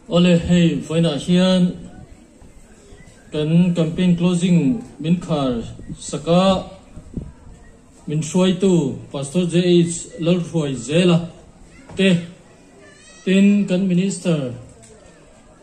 Ole hey foi na hian kan campaign closing min khar saka min shuai tu pastor JH lal ruai zela te tin kan minister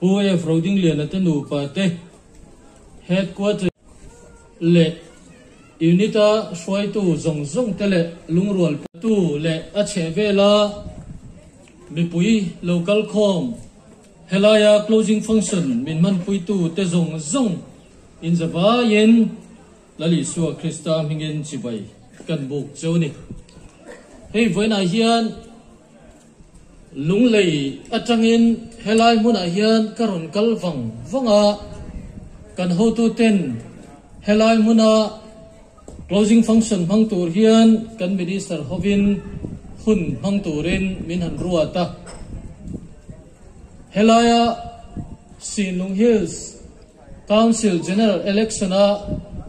hu e frauding lian atanu pa te headquarter le unita shuai tu zong tele lungrual tu le a chevela mi pui local com helaya closing function min man pui tu te zong in zaba yen lali suwa krista mingen chibai kan buk choni hei voina hian lunglei atangin helai muna hian karon kalwang wanga kan ho tu ten helai muna closing function phang tur hian kan minister hovin hun phang turin min han ruata helaya Sinlung Hills Council General Election a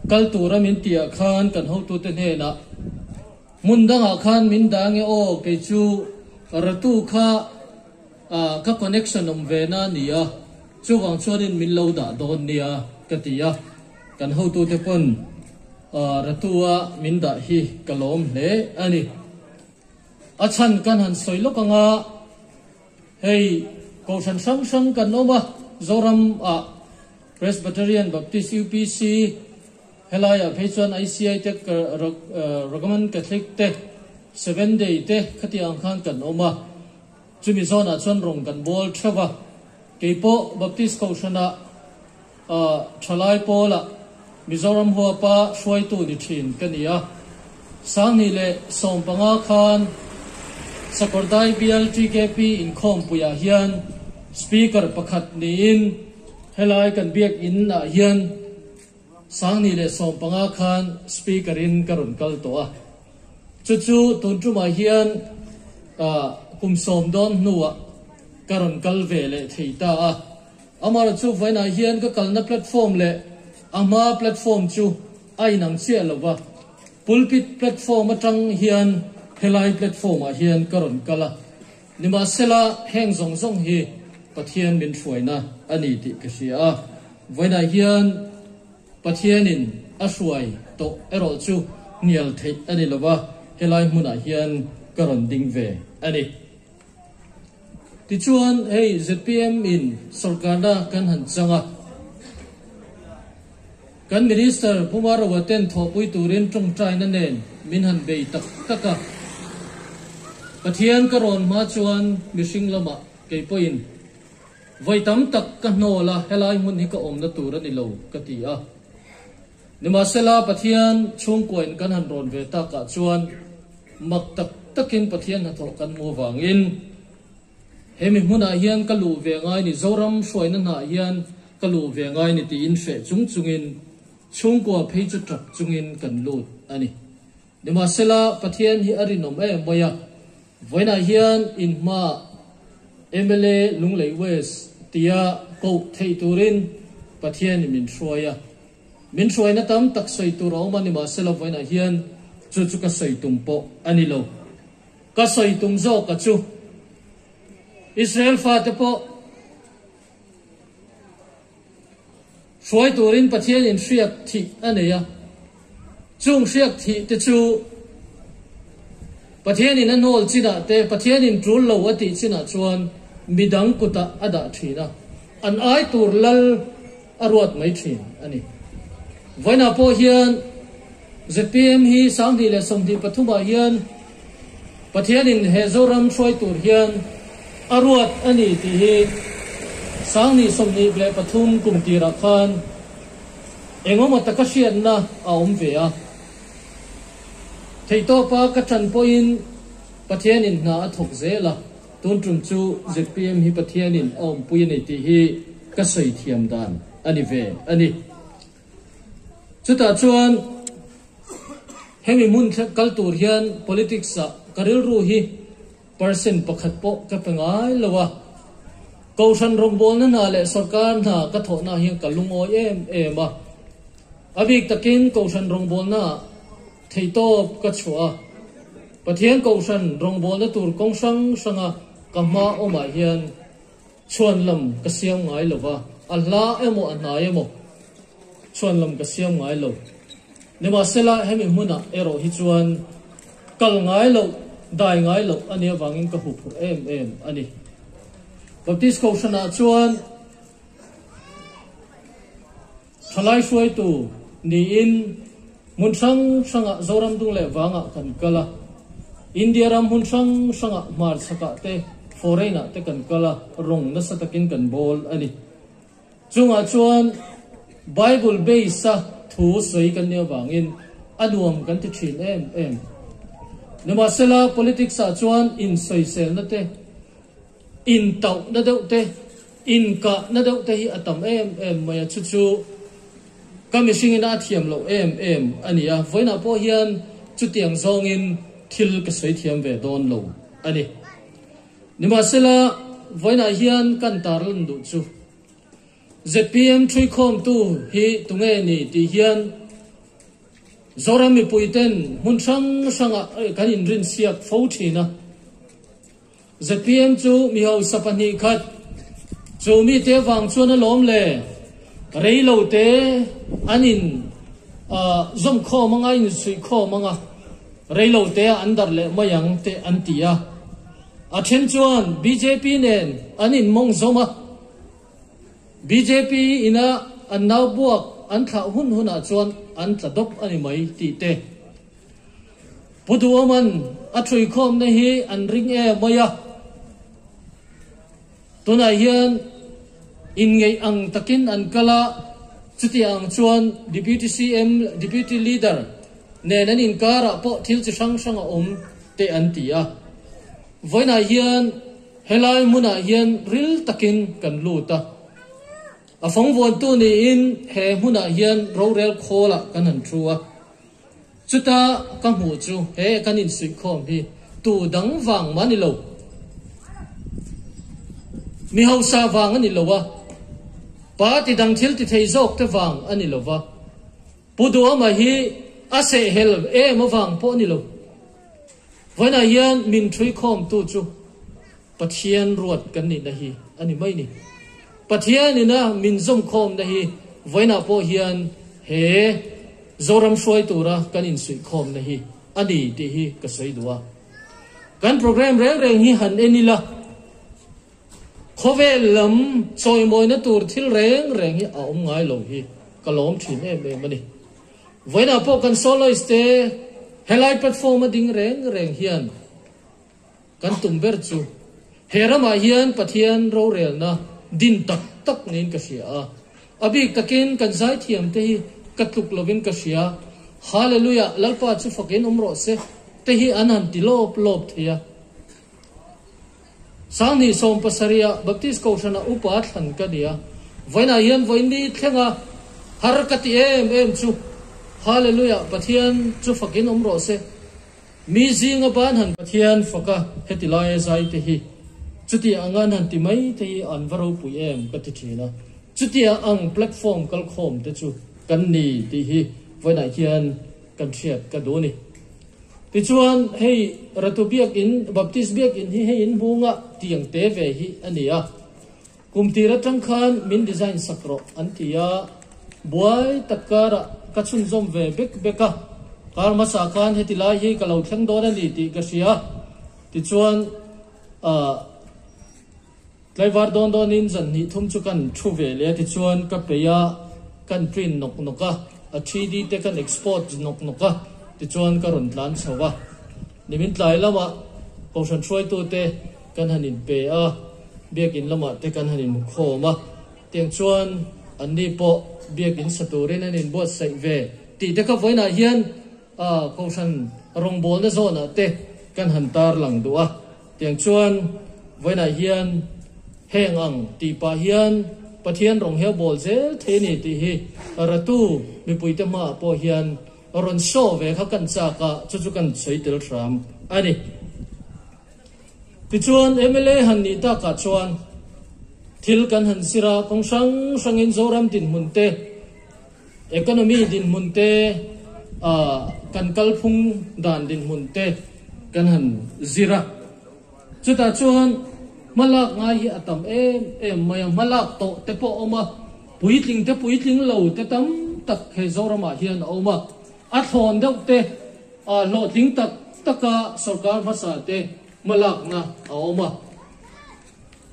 kaltura min tia khan kan ho tu te ne na mundanga khan min dange o ke chu ratu kha ka connection om ve na nia chu wang chuanin min lo da don nia katia kan ho tu te pon ratua min da hi kalom hle ani achan kan han soilokanga hei ko san sang kan noma zoram Presbyterian Baptist UPC helaya phechon ICI te Roman Catholic te 7 day te khati angkhan kan oma chumi zona chon rong kan bol thava kepo Baptist kaushana thalai pola Mizoram huwa pa shuai tu ni thin kania sang ni le som panga khan sakordai BLTKP in khom puya hian speaker pakhat ni in helai kan biak in na hian sang ni le som panga khan speaker in karun kal to a chu tun tu ma hian kum som don nuwa karun kal ve le theita a amara chu vaina hian ka kalna platform le ama platform chu ai nang che lova pulpit platform atang hian helai platform a hian karun kala nima sela heng zong hi pathian min thuaina ani ti kasia vaina hian pathianin ashuai to ero chu nial thei ani lova helai muna hian karon ding ve ani ti chuan hey ZPM in sarkana kan han changa kan minister pumar waten thopui turin tung trai na nen min han bei taka pathian karon ma chuan mishing lama ke poin voi tam tak ka nola helai mun hi ka om na tur ani lo ka ti a nima sela pathian chung koin kan han ron ve ta ka chuan mak takin pathian na tho kan mo wangin hemi huna hian ka lu ve ngai ni zoram hruaina na hian ka lu ve ngai ni ti in fe chungin chung ko phei chu tak chungin kan lut ani nima sela pathian hi arinom e moya voina hian in ma MLA Lunglei West tia ko thei turin pathian min hruaina tam tak soi tur awma ni ma sela voina hian chu ka soi tumpo ani lo ka soi tum zo ka chu Israel fa te po hruai turin pathian in hriat thi aneya chung hriat thi te chu pathian in anol china te pathian in trul lo ati china chuan midang kuta ada thina an ai tur lal arwat mai thin ani voina po hian ZPM hi sangdi le somdi pathuma hian pathian in hezoram shroi tur hian arwat ani ti hi sangni somni ble pathum kumti rakhan engoma takashian na aum vea theito pa ka than poin pathian in na thok zela tun trum chu ZPM hi pathian in om puini ti hi ka soi thiam dan ani ve ani chuta chuan hemi mun kaltur hian politics a karil ru hi person pakhat po ka pengai lawa kausan rongbol na le sarkar na ka thona hi kalungo ema abik takin kausan rongbol na theito ka chua pathian kausan rongbol na tur kongsang sanga kama oma hian chuan lam ka siam ngai lo wa Allah emo anna emo chuan lam ka siam ngai lo ni ma sela hemi huna ero hi chuan kal ngai lo dai ngai lo ani awangin ka hu phur em ani baptist ko shana chuan thalai suai tu ni in mun sang sanga zoram dung le wanga kan kala India ram mun sang mar saka te foreigner te kan kala rong na satakin kan bol ani chunga chuan Bible base sa thu sei kan ne wangin anuam kan ti thin em nema sela politics sa chuan in sei sel na te in tau na deuh te in ka na deuh te hi atam em maya chu kami singin a thiam lo em ania voina po hian chu tiang zong in thil ka sei thiam ve don lo ani nima sela voina hian kan tarlan du chu ZPM three khom tu hi tunge ni ti hian zorami puiten mun sanga kan in rin siak fo thina ZPM chu mi ho sapani khat chu mi te wang chuan a lom le rei lo te anin zom kho manga in sui kho manga rei lo te andar le mayang te antia a then chuan BJP nen anin mong zoma BJP ina an nau buak an tha hun a chuan an tla dop ani mai ti te puduaman a thui khom na hi an ring e maya tuna hian in ngei ang takin an kala chuti ang chuan deputy leader ne nan in kara po thil chi sang te an tia voina hian helai muna hian ril takin kan luta a phong von tu ni in he muna hian rorel khola kan han thua chuta ka mu chu he kan in sui khom hi tu dang wang mani lo mi hau sa wang ani lo wa pa ti dang thil ti thei jok te wang ani lo wa pudu ma hi ase hel e ma wang po ni lo voina hian min thrui khom tu chu pathian ruat kan ni na hi ani mai ni pathian ina min zom khom na hi voina po hian he zoram shoi tura kan in sui khom na hi ani ti hi ka sei duwa kan program reng hi han enila khovel lam choi moi na tur thil reng hi a om ngai lo hi kalom thin em mani voina po kan soloist te helai platform ding reng hian kan tumber chu herama hian pathian ro rel na din tak nin ka sia abik takin kan zai thiam te hi katluk lovin ka sia hallelujah lalpa chu fakin umro se te hi anan tilop thia sangni som pasaria baptist ko shana upa than ka dia voina hian voini thenga har kati em chu hallelujah pathian chu fakin umro se mi zinga ban han pathian faka hetilai zai te hi chuti angan han ti mai te an varo pu em ka ti thina chuti ang platform kal khom te chu kan ni ti hi voina hian kan thiat ka do ni ti chuan hei ratubiak in baptist biak in hi hei in bunga tiang te ve hi ania kumti ra tang khan min design sakro antia boy takara kachun zom ve beka karma sa khan hetilai hi kalau thang do na ni ti ka sia ti chuan Laivar don in zan ni thum chu kan thu ve le ti chuan ka peya kan print noka a 3D te kan export noka ti chuan ka ron tlan chawa nimin tlai lama potion troi tu te kan hanin pe a biakin lama te kan hanin khoma tiang chuan anni po biakin saturin anin bot sai ve ti te ka voina hian potion rong bol na zona te kan han tar lang duwa tiang chuan voina hian heng ang ti pa hian pathian rong he bol zel theni ti hi ratu mi puite ma po hian ron so ve kha kan cha ka chu kan chei tel ram ani ti chuan MLA han ni ta ka chuan thil kan han sira kong sang in zoram din munte economy din munte kan kalphung dan din munte kan han zira chuta chuan malak nga hi atam mayang malak to te po oma puitling lo te tam tak he zorama hian oma athon deuh te lo ting tak taka sarkar phasa te malak na oma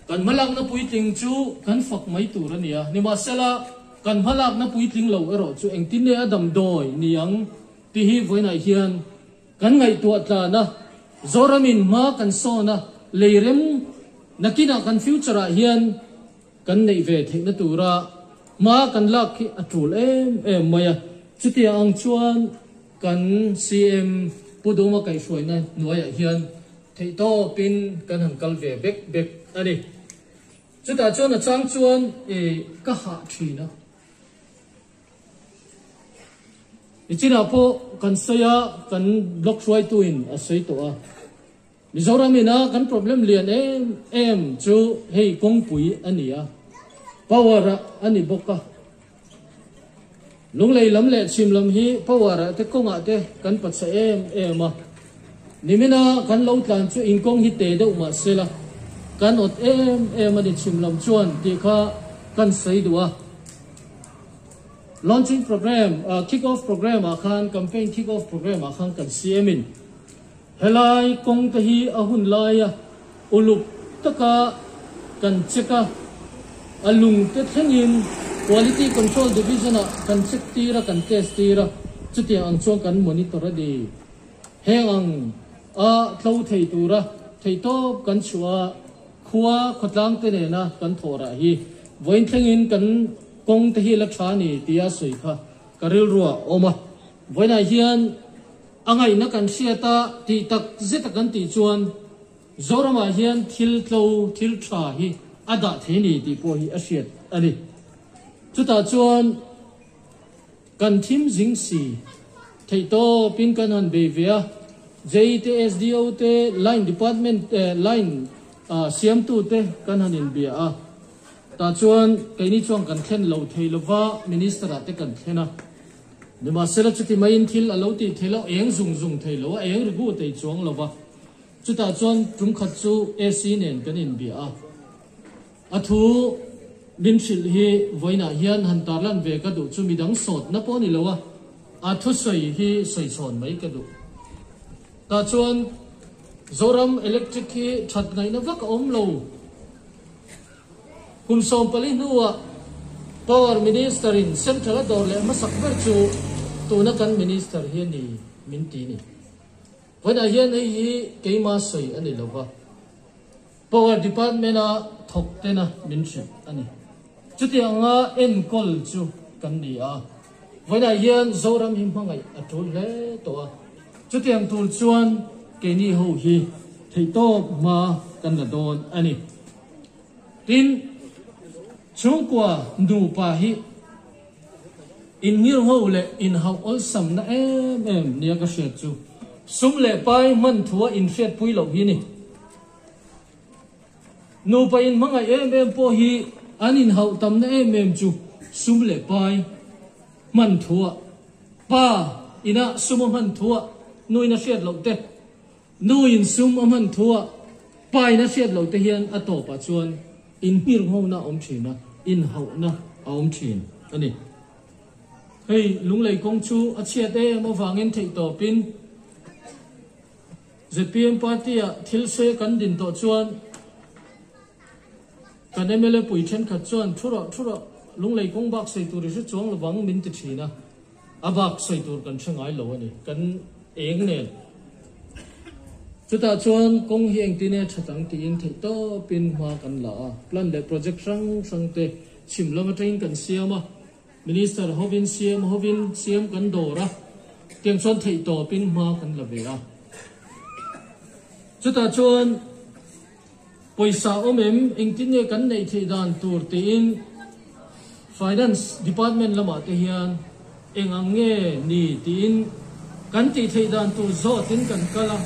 kan malak na puitling chu kan fak mai tur ania ni ma sela kan malak na puitling lo ero chu engtin ne adam doi niang ti hi voina hian kan ngai tu atla na zoramin ma kan so na leirem nakina kan future a hian kan nei ve theina tura ma kan lak hi atul maya chutia ang chuan kan cm puduma kai hruaina nuaya hian theito pin kan hankal ve bek ani chuta chuan a chang chuan ka ha thina ichina po kan saya kan block hruai tuin a sei to a Mizoramina kan problem lian chu hei kongpui ania power ani boka lunglei lam le chimlam hi power te konga te kan patsa ma nimina kan lo tlan chu inkong hi te de uma sela kan ot ani chimlam chuan ti kha kan sei duwa launching program kick off program akhan campaign kick off program akhan kan cmin helai kong te hi ahun laia ulup taka kan cheka alung te thengin quality control division kan check tira kan test tira chuti ang chuang kan monitor di heng a thlo thei tura thei to kan chua khuwa khotlang te ne na kan thora hi voin thengin kan kong te hi la thani tia soi kha karil ruwa oma voina hian angai na kan siata ti tak zeta kan ti chuan zorama hian thil tha hi ada theni ti po hi asiat ani chuta chuan kan thim jing si theito pin kan han be via JTSDO te line department line CM2 te kan han in bia a ta chuan kaini chuang kan thlen lo theilowa minister ate kan thlena nima sela chuti main thil alo ti thelo eng zung thailo eng ribu te chuang lova chuta chuan tum khat chu AC nen kan in bia athu bin shil hi voina hian han tarlan ve ka du chu midang sot na poni lowa athu soi hi soi chon mai ka du ta chuan zoram electric hi that ngai na vak om lo kum som pali nuwa power minister in central dole masak ber chu tuna kan minister hian ni minti ni voina hian hi keima soi ani lowa power department a thok te na min shi ani chuti anga en kol chu kan ni a voina hian zoram him hangai atul le to a chuti ang tul chuan ke ni ho hi theito ma kan la don ani tin chungkwa nu pa hi in ngir ho le in how all sam na nia ka shet chu sum le pai man thua in fet pui lo hi ni nu pa in manga po hi anin hau tam na chu sum le pai man thua pa ina sum man thua nu ina fet lo te nu in sum man thua pa ina fet lo te hian ato pa chuan in hir ho na om thina in hau na om thin ani hei lunglei kong chu achia te mo wangin thei to pin ZPM party a thil se kan din to chuan kan MLA pui then khat chuan thura lunglei kong bak sei tur ri chuang lo wang min ti thina abak sei tur kan thangai lo ani kan eng ne chuta chuan kong hi eng tine thatang ti in thei to pin ma kan la plan le project sang te chimlama train kan siama minister hovin CM kan dora tiang chuan thei to pin ma kan la ve a chuta chuan poisa omem engtine kan nei thei dan tur te in finance department lama te hian engange ni tin kan ti thei dan tur zo tin kan kala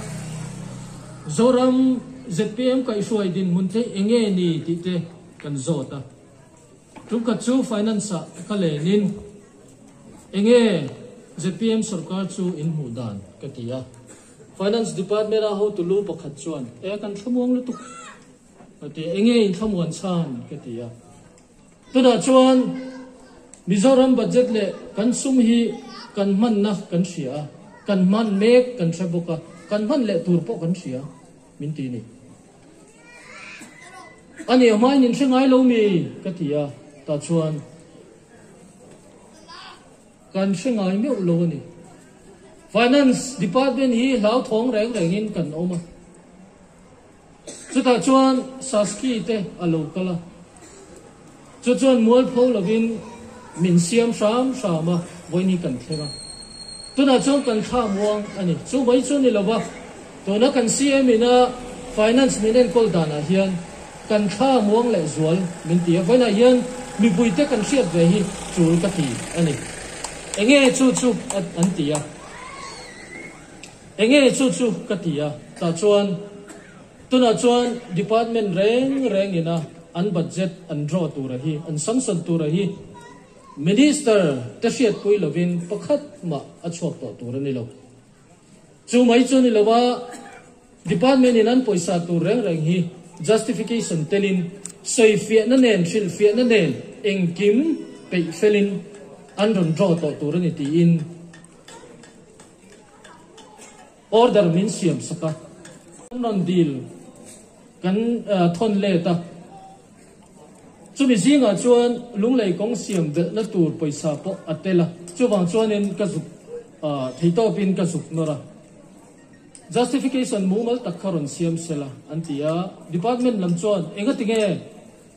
zoram ZPM kai suai din mun te enge ni ti te kan zo ta tum ka chu finance ka le nin enge ZPM sarkar chu in hu dan ka tia finance department a ho to lu pakhat chuan kan thumuang lu tu ati enge in thamuan chan ka tia tuna chuan Mizoram budget le kan sum hi kan man na kan sia kan man mek kan theboka kan man le turpo kan sia min ti ni ani mai nin thengai lo mi ka tia ta chuan kan thengai me lo ni finance department hi lau thong reng reng in kan oma chuta chuan saski te alo kala chuan mual pho lovin min siam sam sama voini kan thera tuna chuan kan tha muang ani chu mai chu ni lova to na kan siam ina finance minen kol dana hian kan tha muang le zual min tia voina hian mi buite kan siat ve hi chul ka ti ani enge chu an tia enge chu ka tia ta chuan tuna chuan department reng ina an budget an draw tu rahi an sansan tu rahi minister tashiat pui lovin pakhat ma achok to tu rani lo chu mai chu ni lova department in an poisa tu reng hi justification telin soi fia na nen thil fia na nen engkim pe felin an ron draw to tu rani ti in order min siam saka non deal kan thon le ta chumi zinga chuan lunglei kong siam de na tur paisa po atela chuwang chuan in ka zu theito pin ka zu nora justification mumal takharon siam sela antia department lam chuan enga tinge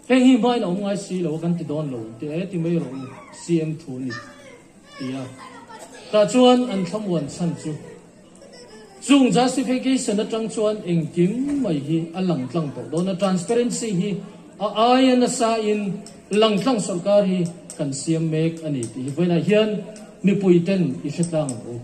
heng hi mai na ngai si lo kan ti don lo ti e ti mai ro cm thu ni tia ta chuan an thamwan chan chu chung justification na tang chuan engkim mai hi alang tlang to do na transparency hi ayan sa in langtang sarkar hi kan siam mek ani ti voina hian mi puiten isatang o